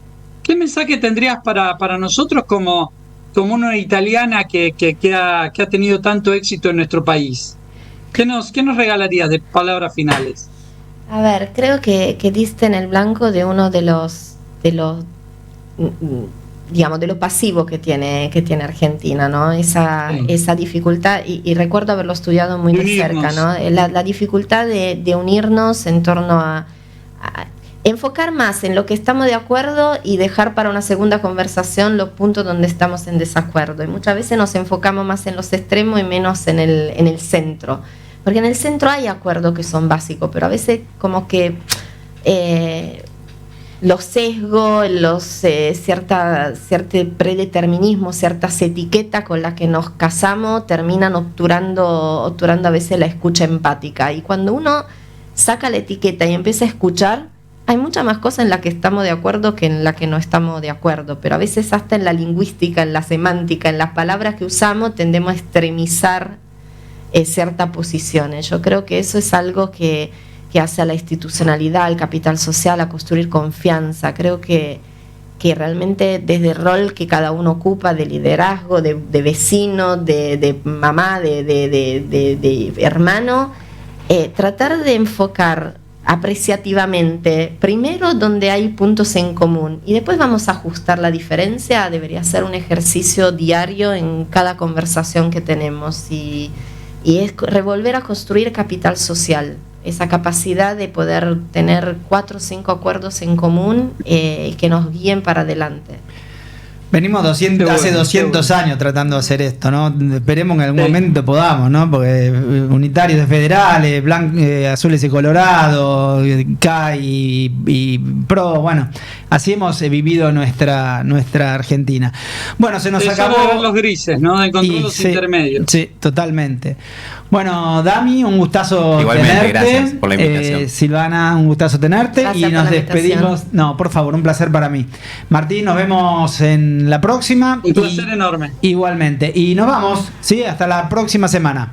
¿Qué mensaje tendrías para nosotros como una italiana que ha tenido tanto éxito en nuestro país? ¿Qué nos regalarías de palabras finales? A ver, creo que diste en el blanco de uno de los digamos, de lo pasivo que tiene Argentina, ¿no? Esa dificultad, y recuerdo haberlo estudiado muy de cerca, ¿no? La dificultad de unirnos en torno a enfocar más en lo que estamos de acuerdo y dejar para una segunda conversación los puntos donde estamos en desacuerdo. Y muchas veces nos enfocamos más en los extremos y menos en el centro. Porque en el centro hay acuerdos que son básicos, pero a veces como que los sesgos, cierto predeterminismo, ciertas etiquetas con las que nos casamos terminan obturando a veces la escucha empática. Y cuando uno saca la etiqueta y empieza a escuchar, hay muchas más cosas en las que estamos de acuerdo que en las que no estamos de acuerdo, pero a veces hasta en la lingüística, en la semántica, en las palabras que usamos, tendemos a extremizar ciertas posiciones. Yo creo que eso es algo que hace a la institucionalidad, al capital social, a construir confianza. Creo que realmente desde el rol que cada uno ocupa de liderazgo, de vecino, de mamá, de hermano, tratar de enfocar apreciativamente primero donde hay puntos en común, y después vamos a ajustar la diferencia. Debería ser un ejercicio diario en cada conversación que tenemos, y es revolver a construir capital social, esa capacidad de poder tener 4 o 5 acuerdos en común que nos guíen para adelante. Venimos hace 200 años tratando de hacer esto, ¿no? Esperemos que en algún momento podamos, ¿no? Porque unitarios de federales, azules y colorados, CAI y PRO, bueno, así hemos vivido nuestra Argentina. Bueno, se nos acabó los grises, ¿no? De encontrar los intermedios. Sí, totalmente. Bueno, Dami, un gustazo igualmente, tenerte. Gracias por la invitación. Silvana, un gustazo tenerte. Gracias y nos por la despedimos. No, por favor, un placer para mí. Martín, nos vemos en la próxima. Un placer enorme. Igualmente. Y nos vamos, ¿sí? Hasta la próxima semana.